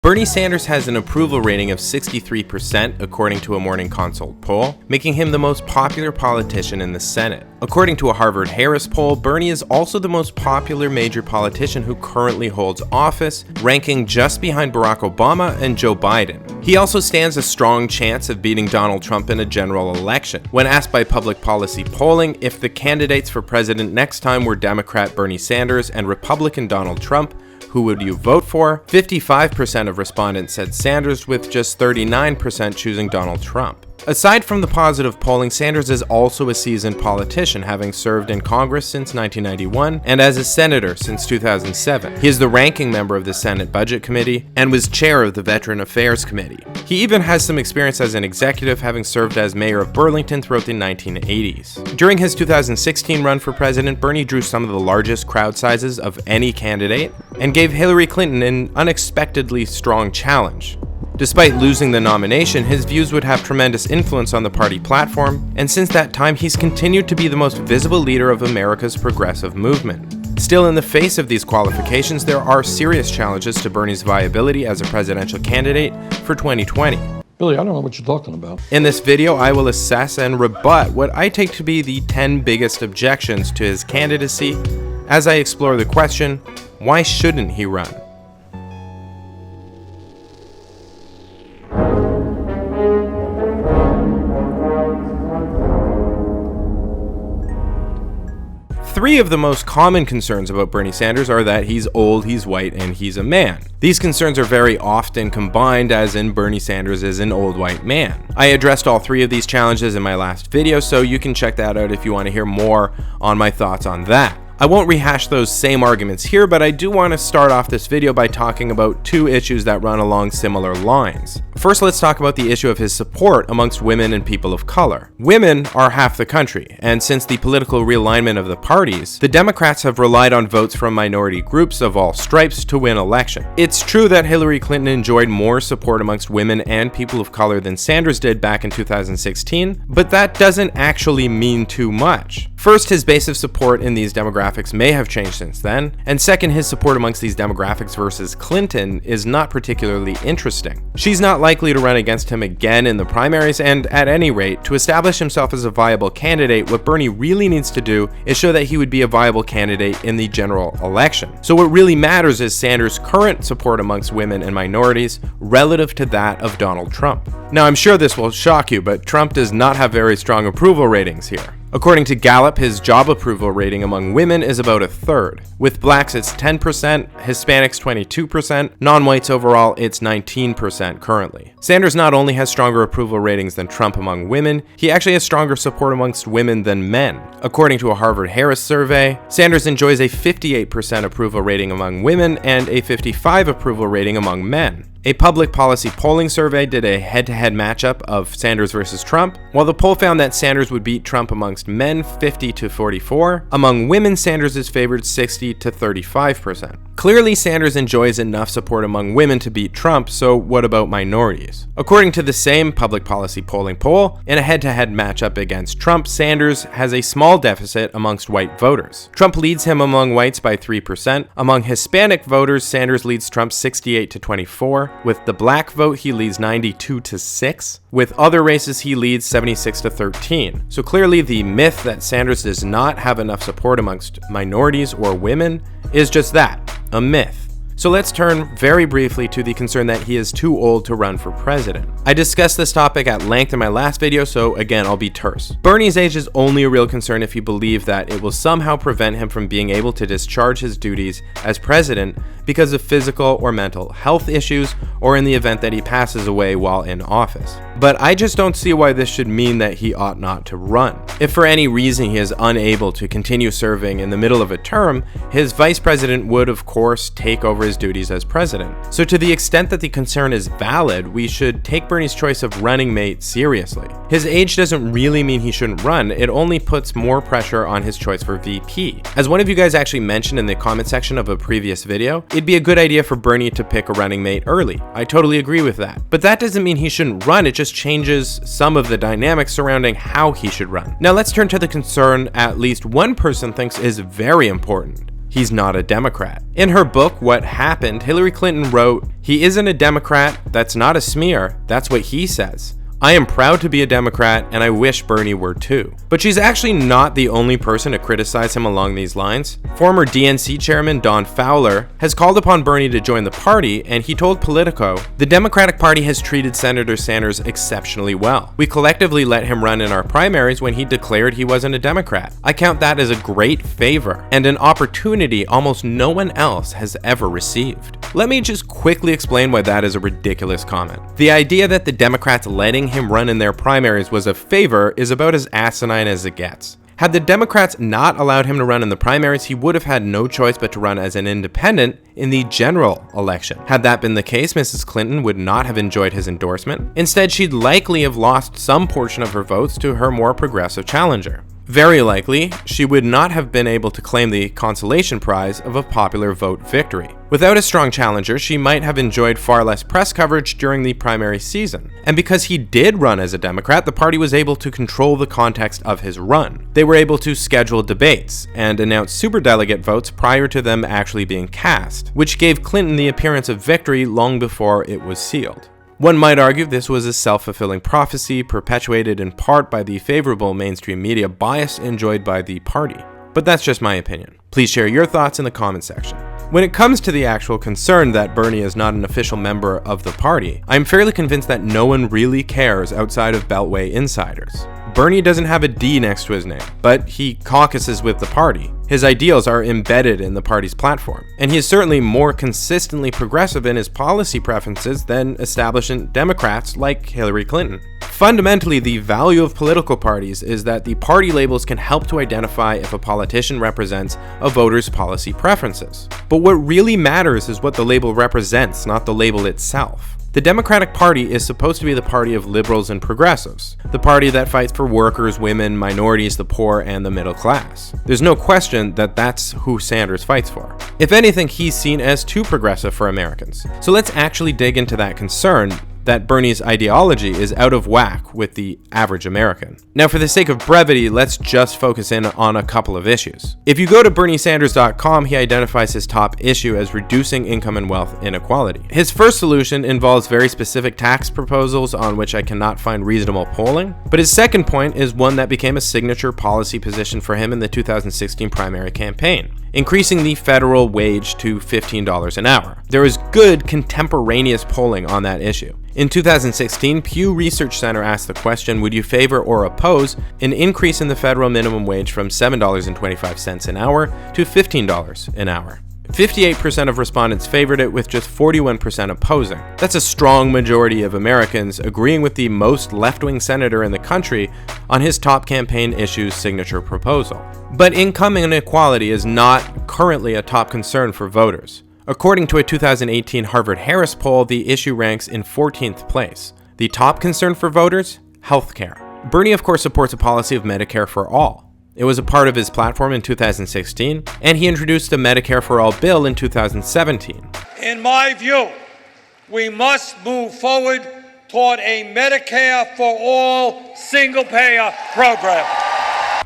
Bernie Sanders has an approval rating of 63% according to a Morning Consult poll, making him the most popular politician in the Senate. According to a Harvard-Harris poll, Bernie is also the most popular major politician who currently holds office, ranking just behind Barack Obama and Joe Biden. He also stands a strong chance of beating Donald Trump in a general election. When asked by Public Policy Polling if the candidates for president next time were Democrat Bernie Sanders and Republican Donald Trump, who would you vote for? 55% of respondents said Sanders, with just 39% choosing Donald Trump. Aside from the positive polling, Sanders is also a seasoned politician, having served in Congress since 1991 and as a senator since 2007. He is the ranking member of the Senate Budget Committee and was chair of the Veteran Affairs Committee. He even has some experience as an executive, having served as mayor of Burlington throughout the 1980s. During his 2016 run for president, Bernie drew some of the largest crowd sizes of any candidate and gave Hillary Clinton an unexpectedly strong challenge. Despite losing the nomination, his views would have tremendous influence on the party platform, and since that time he's continued to be the most visible leader of America's progressive movement. Still, in the face of these qualifications, there are serious challenges to Bernie's viability as a presidential candidate for 2020. Billy, I don't know what you're talking about. In this video, I will assess and rebut what I take to be the 10 biggest objections to his candidacy as I explore the question, why shouldn't he run? Three of the most common concerns about Bernie Sanders are that he's old, he's white, and he's a man. These concerns are very often combined, as in Bernie Sanders is an old white man. I addressed all three of these challenges in my last video, so you can check that out if you want to hear more on my thoughts on that. I won't rehash those same arguments here, but I do want to start off this video by talking about two issues that run along similar lines. First, let's talk about the issue of his support amongst women and people of color. Women are half the country, and since the political realignment of the parties, the Democrats have relied on votes from minority groups of all stripes to win election. It's true that Hillary Clinton enjoyed more support amongst women and people of color than Sanders did back in 2016, but that doesn't actually mean too much. First, his base of support in these demographics may have changed since then, and second, his support amongst these demographics versus Clinton is not particularly interesting. She's not likely to run against him again in the primaries, and at any rate, to establish himself as a viable candidate, what Bernie really needs to do is show that he would be a viable candidate in the general election. So what really matters is Sanders' current support amongst women and minorities relative to that of Donald Trump. Now, I'm sure this will shock you, but Trump does not have very strong approval ratings here. According to Gallup, his job approval rating among women is about a third. With blacks, it's 10%, Hispanics 22%, non-whites overall, it's 19% currently. Sanders not only has stronger approval ratings than Trump among women, he actually has stronger support amongst women than men. According to a Harvard-Harris survey, Sanders enjoys a 58% approval rating among women and a 55% approval rating among men. A Public Policy Polling survey did a head-to-head matchup of Sanders versus Trump. While the poll found that Sanders would beat Trump amongst men 50-44, among women Sanders is favored 60-35%. Clearly, Sanders enjoys enough support among women to beat Trump, so what about minorities? According to the same Public Policy Polling poll, in a head-to-head matchup against Trump, Sanders has a small deficit amongst white voters. Trump leads him among whites by 3%. Among Hispanic voters, Sanders leads Trump 68-24. With the black vote, he leads 92-6. With other races, he leads 76-13. So clearly, the myth that Sanders does not have enough support amongst minorities or women is just that, a myth. So let's turn very briefly to the concern that he is too old to run for president. I discussed this topic at length in my last video, so again, I'll be terse. Bernie's age is only a real concern if you believe that it will somehow prevent him from being able to discharge his duties as president because of physical or mental health issues, or in the event that he passes away while in office. But I just don't see why this should mean that he ought not to run. If for any reason he is unable to continue serving in the middle of a term, his vice president would of course take over his duties as president. So to the extent that the concern is valid, we should take Bernie's choice of running mate seriously. His age doesn't really mean he shouldn't run, it only puts more pressure on his choice for VP. As one of you guys actually mentioned in the comment section of a previous video, it'd be a good idea for Bernie to pick a running mate early. I totally agree with that. But that doesn't mean he shouldn't run, it just changes some of the dynamics surrounding how he should run. Now let's turn to the concern at least one person thinks is very important. He's not a Democrat. In her book, What Happened, Hillary Clinton wrote, "He isn't a Democrat, that's not a smear, that's what he says. I am proud to be a Democrat, and I wish Bernie were too." But she's actually not the only person to criticize him along these lines. Former DNC chairman Don Fowler has called upon Bernie to join the party, and he told Politico, "The Democratic Party has treated Senator Sanders exceptionally well. We collectively let him run in our primaries when he declared he wasn't a Democrat. I count that as a great favor, and an opportunity almost no one else has ever received." Let me just quickly explain why that is a ridiculous comment. The idea that the Democrats letting him run in their primaries was a favor is about as asinine as it gets. Had the Democrats not allowed him to run in the primaries, he would have had no choice but to run as an independent in the general election. Had that been the case, Mrs. Clinton would not have enjoyed his endorsement. Instead, she'd likely have lost some portion of her votes to her more progressive challenger. Very likely, she would not have been able to claim the consolation prize of a popular vote victory. Without a strong challenger, she might have enjoyed far less press coverage during the primary season. And because he did run as a Democrat, the party was able to control the context of his run. They were able to schedule debates and announce superdelegate votes prior to them actually being cast, which gave Clinton the appearance of victory long before it was sealed. One might argue this was a self-fulfilling prophecy perpetuated in part by the favorable mainstream media bias enjoyed by the party. But that's just my opinion. Please share your thoughts in the comment section. When it comes to the actual concern that Bernie is not an official member of the party, I'm fairly convinced that no one really cares outside of Beltway insiders. Bernie doesn't have a D next to his name, but he caucuses with the party. His ideals are embedded in the party's platform, and he is certainly more consistently progressive in his policy preferences than establishment Democrats like Hillary Clinton. Fundamentally, the value of political parties is that the party labels can help to identify if a politician represents a voter's policy preferences. But what really matters is what the label represents, not the label itself. The Democratic Party is supposed to be the party of liberals and progressives, the party that fights for workers, women, minorities, the poor, and the middle class. There's no question that that's who Sanders fights for. If anything, he's seen as too progressive for Americans. So let's actually dig into that concern that Bernie's ideology is out of whack with the average American. Now, for the sake of brevity, let's just focus in on a couple of issues. If you go to BernieSanders.com, he identifies his top issue as reducing income and wealth inequality. His first solution involves very specific tax proposals on which I cannot find reasonable polling, but his second point is one that became a signature policy position for him in the 2016 primary campaign: increasing the federal wage to $15 an hour. There is good contemporaneous polling on that issue. In 2016, Pew Research Center asked the question, would you favor or oppose an increase in the federal minimum wage from $7.25 an hour to $15 an hour? 58% of respondents favored it, with just 41% opposing. That's a strong majority of Americans agreeing with the most left-wing senator in the country on his top campaign issue's signature proposal. But income inequality is not currently a top concern for voters. According to a 2018 Harvard-Harris poll, the issue ranks in 14th place. The top concern for voters? Healthcare. Bernie, of course, supports a policy of Medicare for all. It was a part of his platform in 2016, and he introduced a Medicare for All bill in 2017. In my view, we must move forward toward a Medicare for All single-payer program.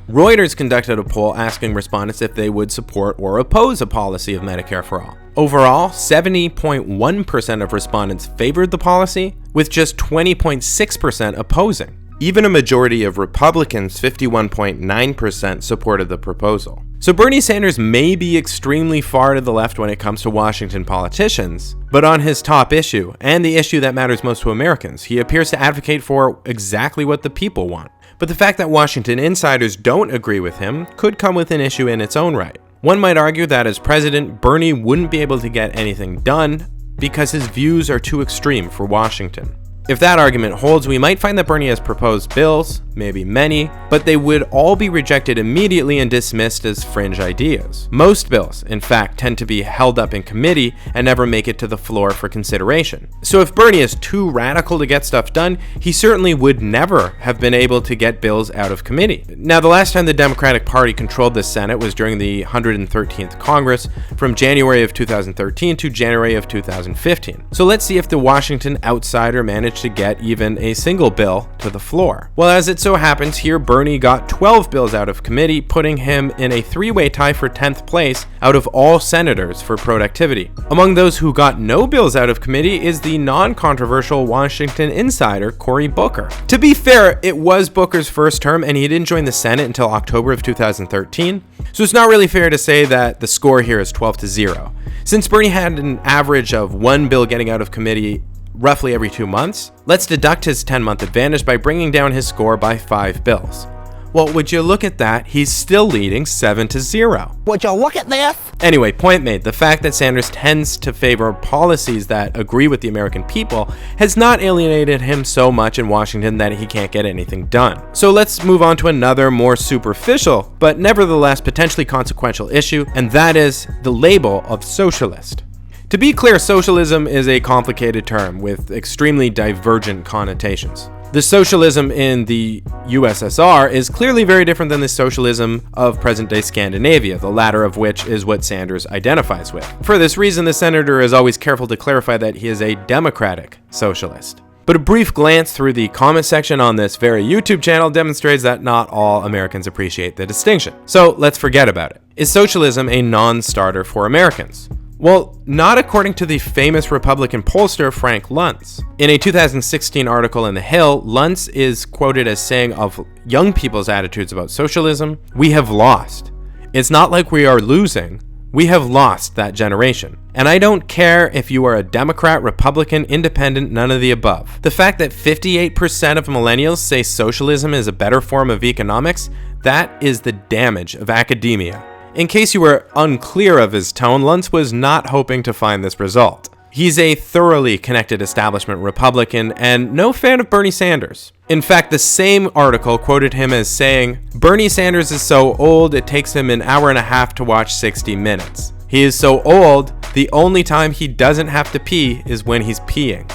Reuters conducted a poll asking respondents if they would support or oppose a policy of Medicare for All. Overall, 70.1% of respondents favored the policy, with just 20.6% opposing. Even a majority of Republicans, 51.9%, supported the proposal. So Bernie Sanders may be extremely far to the left when it comes to Washington politicians, but on his top issue, and the issue that matters most to Americans, he appears to advocate for exactly what the people want. But the fact that Washington insiders don't agree with him could come with an issue in its own right. One might argue that as president, Bernie wouldn't be able to get anything done because his views are too extreme for Washington. If that argument holds, we might find that Bernie has proposed bills, maybe many, but they would all be rejected immediately and dismissed as fringe ideas. Most bills, in fact, tend to be held up in committee and never make it to the floor for consideration. So if Bernie is too radical to get stuff done, he certainly would never have been able to get bills out of committee. Now, the last time the Democratic Party controlled the Senate was during the 113th Congress from January of 2013 to January of 2015. So let's see if the Washington outsider managed to get even a single bill to the floor. Well, as it so happens here, Bernie got 12 bills out of committee, putting him in a three-way tie for 10th place out of all senators for productivity. Among those who got no bills out of committee is the non-controversial Washington insider Cory Booker. To be fair, it was Booker's first term and he didn't join the Senate until October of 2013, so it's not really fair to say that the score here is 12-0. Since Bernie had an average of one bill getting out of committee roughly every 2 months, let's deduct his 10-month advantage by bringing down his score by 5 bills. Well, would you look at that, he's still leading 7-0. Would you look at this? Anyway, point made, the fact that Sanders tends to favor policies that agree with the American people has not alienated him so much in Washington that he can't get anything done. So let's move on to another more superficial, but nevertheless potentially consequential issue, and that is the label of socialist. To be clear, socialism is a complicated term with extremely divergent connotations. The socialism in the USSR is clearly very different than the socialism of present-day Scandinavia, the latter of which is what Sanders identifies with. For this reason, the senator is always careful to clarify that he is a democratic socialist. But a brief glance through the comment section on this very YouTube channel demonstrates that not all Americans appreciate the distinction. So let's forget about it. Is socialism a non-starter for Americans? Well, not according to the famous Republican pollster Frank Luntz. In a 2016 article in The Hill, Luntz is quoted as saying of young people's attitudes about socialism, "We have lost. It's not like we are losing. We have lost that generation. And I don't care if you are a Democrat, Republican, Independent, none of the above. The fact that 58% of millennials say socialism is a better form of economics, that is the damage of academia." In case you were unclear of his tone, Luntz was not hoping to find this result. He's a thoroughly connected establishment Republican and no fan of Bernie Sanders. In fact, the same article quoted him as saying, "Bernie Sanders is so old it takes him an hour and a half to watch 60 Minutes. He is so old, the only time he doesn't have to pee is when he's peeing."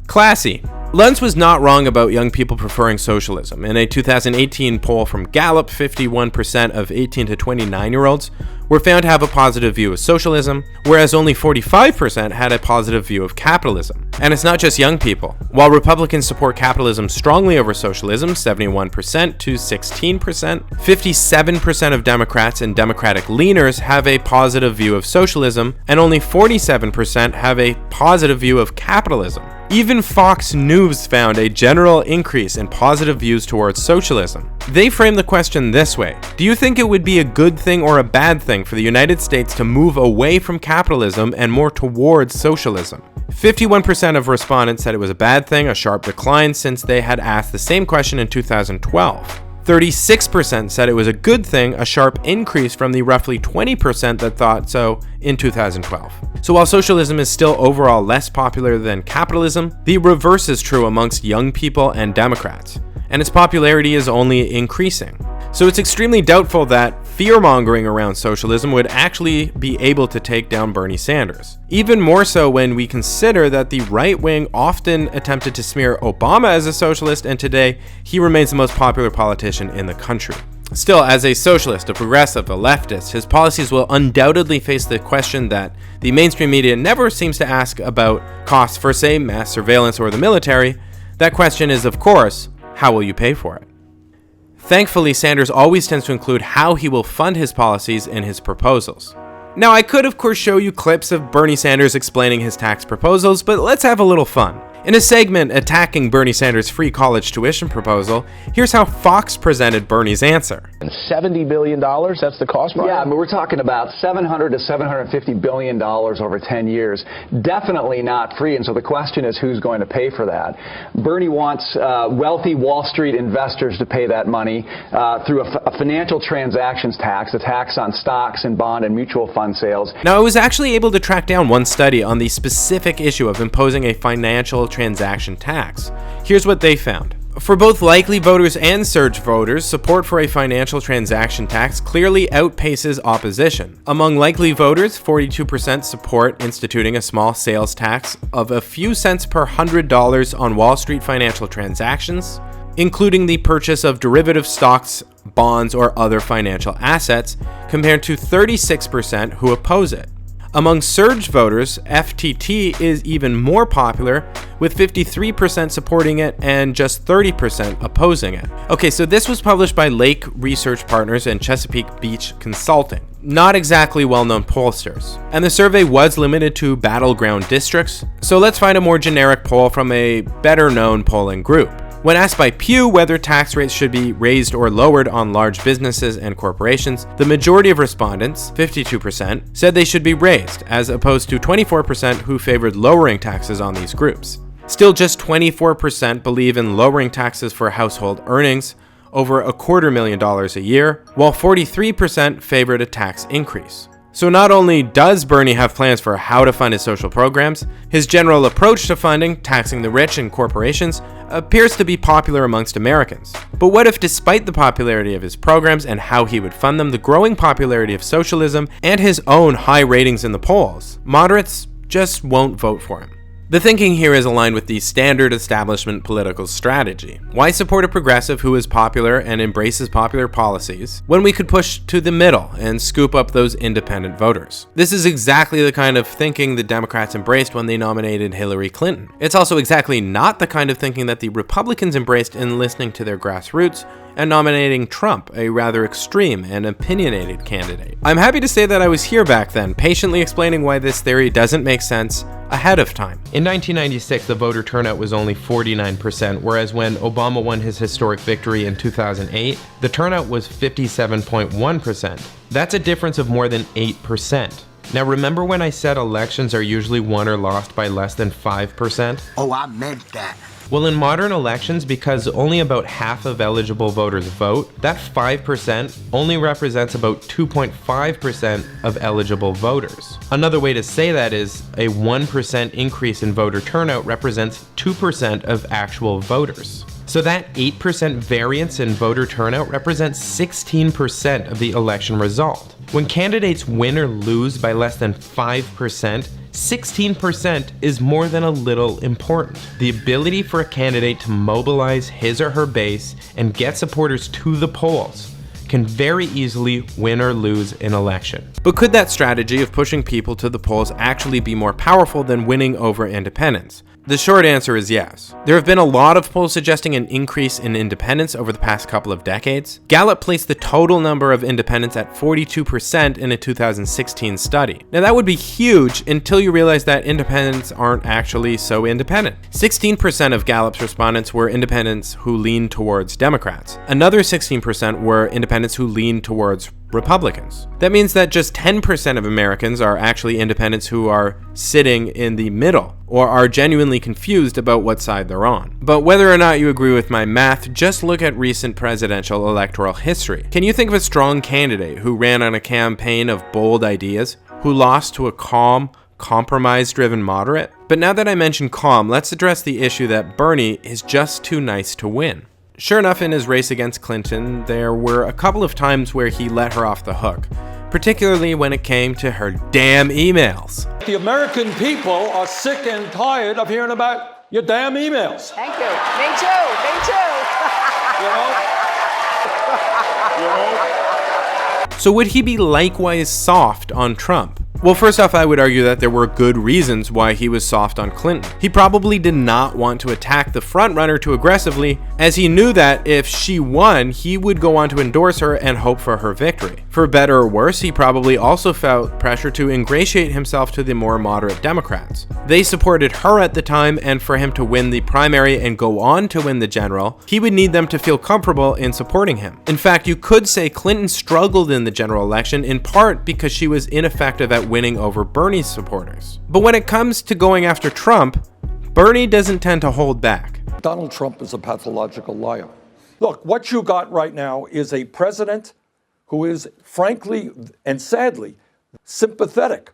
Classy. Luntz was not wrong about young people preferring socialism. In a 2018 poll from Gallup, 51% of 18 to 29-year-olds were found to have a positive view of socialism, whereas only 45% had a positive view of capitalism. And it's not just young people. While Republicans support capitalism strongly over socialism, 71% to 16%, 57% of Democrats and Democratic leaners have a positive view of socialism, and only 47% have a positive view of capitalism. Even Fox News found a general increase in positive views towards socialism. They frame the question this way: do you think it would be a good thing or a bad thing for the United States to move away from capitalism and more towards socialism? 51% of respondents said it was a bad thing, a sharp decline since they had asked the same question in 2012. 36% said it was a good thing, a sharp increase from the roughly 20% that thought so in 2012. So while socialism is still overall less popular than capitalism, the reverse is true amongst young people and Democrats, and its popularity is only increasing. So it's extremely doubtful that fear-mongering around socialism would actually be able to take down Bernie Sanders. Even more so when we consider that the right wing often attempted to smear Obama as a socialist, and today he remains the most popular politician in the country. Still, as a socialist, a progressive, a leftist, his policies will undoubtedly face the question that the mainstream media never seems to ask about costs for, say, mass surveillance or the military. That question is, of course, how will you pay for it? Thankfully, Sanders always tends to include how he will fund his policies in his proposals. Now, I could of course show you clips of Bernie Sanders explaining his tax proposals, but let's have a little fun. In a segment attacking Bernie Sanders' free college tuition proposal, here's how Fox presented Bernie's answer. $70 billion, that's the cost, Brian? Yeah, but we're talking about $700 to $750 billion over 10 years. Definitely not free, and so the question is who's going to pay for that? Bernie wants wealthy Wall Street investors to pay that money through a financial transactions tax, a tax on stocks and bond and mutual fund sales. Now, I was actually able to track down one study on the specific issue of imposing a financial transaction tax. Here's what they found. For both likely voters and surge voters, support for a financial transaction tax clearly outpaces opposition. Among likely voters, 42% support instituting a small sales tax of a few cents per $100 on Wall Street financial transactions, including the purchase of derivative stocks, bonds, or other financial assets, compared to 36% who oppose it. Among surge voters, FTT is even more popular, with 53% supporting it and just 30% opposing it. Okay, so this was published by Lake Research Partners and Chesapeake Beach Consulting. Not exactly well-known pollsters. And the survey was limited to battleground districts, so let's find a more generic poll from a better-known polling group. When asked by Pew whether tax rates should be raised or lowered on large businesses and corporations, the majority of respondents, 52%, said they should be raised, as opposed to 24% who favored lowering taxes on these groups. Still, just 24% believe in lowering taxes for household earnings over $250,000 a year, while 43% favored a tax increase. So not only does Bernie have plans for how to fund his social programs, his general approach to funding, taxing the rich and corporations, appears to be popular amongst Americans. But what if, despite the popularity of his programs and how he would fund them, the growing popularity of socialism, and his own high ratings in the polls, moderates just won't vote for him? The thinking here is aligned with the standard establishment political strategy. Why support a progressive who is popular and embraces popular policies when we could push to the middle and scoop up those independent voters? This is exactly the kind of thinking the Democrats embraced when they nominated Hillary Clinton. It's also exactly not the kind of thinking that the Republicans embraced in listening to their grassroots and nominating Trump, a rather extreme and opinionated candidate. I'm happy to say that I was here back then, patiently explaining why this theory doesn't make sense ahead of time. In 1996, the voter turnout was only 49%, whereas when Obama won his historic victory in 2008, the turnout was 57.1%. That's a difference of more than 8%. Now, remember when I said elections are usually won or lost by less than 5%? Oh, I meant that. Well, in modern elections, because only about half of eligible voters vote, that 5% only represents about 2.5% of eligible voters. Another way to say that is a 1% increase in voter turnout represents 2% of actual voters. So that 8% variance in voter turnout represents 16% of the election result. When candidates win or lose by less than 5%, 16% is more than a little important. The ability for a candidate to mobilize his or her base and get supporters to the polls can very easily win or lose an election. But could that strategy of pushing people to the polls actually be more powerful than winning over independents? The short answer is yes. There have been a lot of polls suggesting an increase in independents over the past couple of decades. Gallup placed the total number of independents at 42% in a 2016 study. Now that would be huge until you realize that independents aren't actually so independent. 16% of Gallup's respondents were independents who leaned towards Democrats. Another 16% were independents who leaned towards Republicans. That means that just 10% of Americans are actually independents who are sitting in the middle or are genuinely confused about what side they're on. But whether or not you agree with my math, just look at recent presidential electoral history. Can you think of a strong candidate who ran on a campaign of bold ideas, who lost to a calm, compromise-driven moderate? But now that I mentioned calm, let's address the issue that Bernie is just too nice to win. Sure enough, in his race against Clinton, there were a couple of times where he let her off the hook, particularly when it came to her damn emails. The American people are sick and tired of hearing about your damn emails. Thank you. Me too. Me too. So would he be likewise soft on Trump? Well, first off, I would argue that there were good reasons why he was soft on Clinton. He probably did not want to attack the frontrunner too aggressively, as he knew that if she won, he would go on to endorse her and hope for her victory. For better or worse, he probably also felt pressure to ingratiate himself to the more moderate Democrats. They supported her at the time, and for him to win the primary and go on to win the general, he would need them to feel comfortable in supporting him. In fact, you could say Clinton struggled in the general election in part because she was ineffective at winning over Bernie's supporters. But when it comes to going after Trump, Bernie doesn't tend to hold back. Donald Trump is a pathological liar. Look, what you got right now is a president who is frankly and sadly sympathetic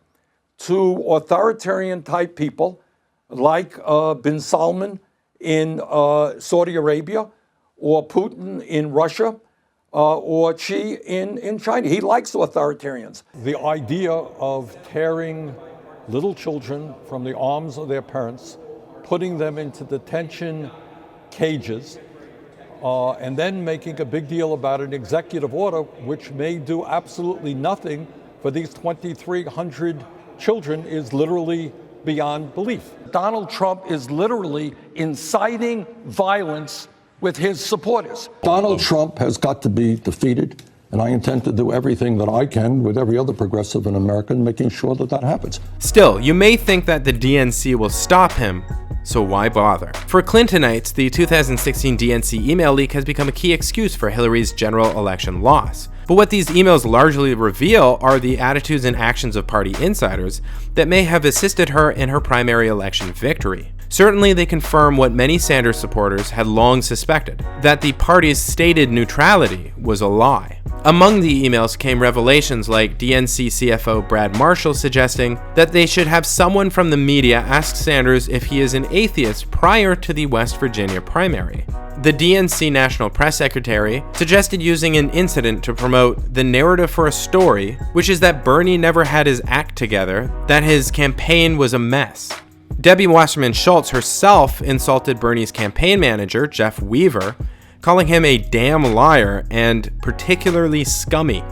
to authoritarian type people like bin Salman in Saudi Arabia, or Putin in Russia, or Xi in China. He likes authoritarians. The idea of tearing little children from the arms of their parents, putting them into detention cages, and then making a big deal about an executive order which may do absolutely nothing for these 2,300 children is literally beyond belief. Donald Trump is literally inciting violence with his supporters. Donald Trump has got to be defeated, and I intend to do everything that I can with every other progressive in America in making sure that that happens. Still, you may think that the DNC will stop him, so why bother? For Clintonites, the 2016 DNC email leak has become a key excuse for Hillary's general election loss. But what these emails largely reveal are the attitudes and actions of party insiders that may have assisted her in her primary election victory. Certainly, they confirm what many Sanders supporters had long suspected, that the party's stated neutrality was a lie. Among the emails came revelations like DNC CFO Brad Marshall suggesting that they should have someone from the media ask Sanders if he is an atheist prior to the West Virginia primary. The DNC National Press Secretary suggested using an incident to promote the narrative for a story, which is that Bernie never had his act together, that his campaign was a mess. Debbie Wasserman Schultz herself insulted Bernie's campaign manager, Jeff Weaver, calling him a damn liar and particularly scummy.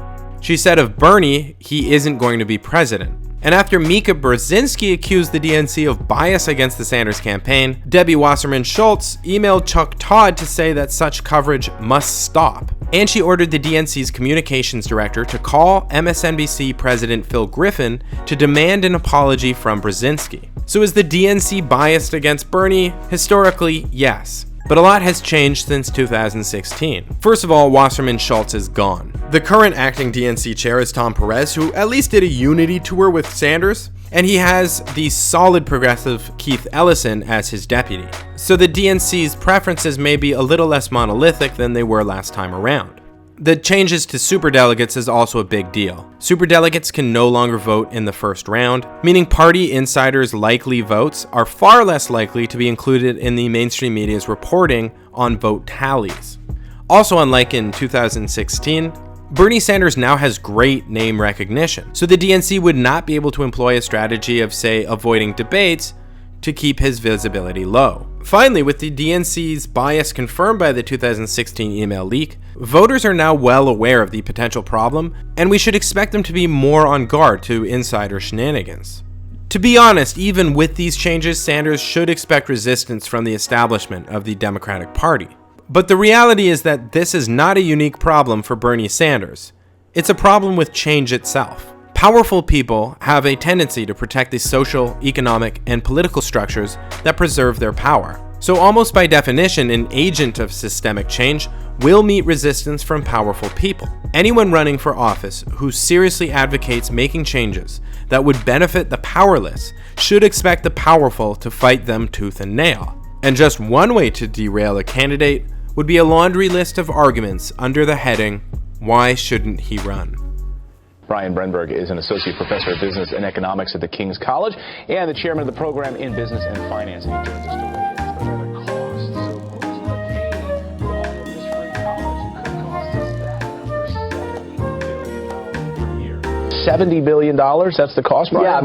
She said of Bernie, he isn't going to be president. And after Mika Brzezinski accused the DNC of bias against the Sanders campaign, Debbie Wasserman Schultz emailed Chuck Todd to say that such coverage must stop. And she ordered the DNC's communications director to call MSNBC President Phil Griffin to demand an apology from Brzezinski. So is the DNC biased against Bernie? Historically, yes. But a lot has changed since 2016. First of all, Wasserman Schultz is gone. The current acting DNC chair is Tom Perez, who at least did a unity tour with Sanders, and he has the solid progressive Keith Ellison as his deputy. So the DNC's preferences may be a little less monolithic than they were last time around. The changes to superdelegates is also a big deal. Superdelegates can no longer vote in the first round, meaning party insiders' likely votes are far less likely to be included in the mainstream media's reporting on vote tallies. Also, unlike in 2016, Bernie Sanders now has great name recognition, so the DNC would not be able to employ a strategy of, say, avoiding debates to keep his visibility low. Finally, with the DNC's bias confirmed by the 2016 email leak, voters are now well aware of the potential problem, and we should expect them to be more on guard to insider shenanigans. To be honest, even with these changes, Sanders should expect resistance from the establishment of the Democratic Party. But the reality is that this is not a unique problem for Bernie Sanders. It's a problem with change itself. Powerful people have a tendency to protect the social, economic, and political structures that preserve their power. So almost by definition, an agent of systemic change will meet resistance from powerful people. Anyone running for office who seriously advocates making changes that would benefit the powerless should expect the powerful to fight them tooth and nail. And just one way to derail a candidate would be a laundry list of arguments under the heading, "Why shouldn't he run?" Brian Brenberg is an associate professor of business and economics at the King's College and the chairman of the program in business and finance. And he joins us to weigh in. $70 billion, that's the cost, Brian? Yeah,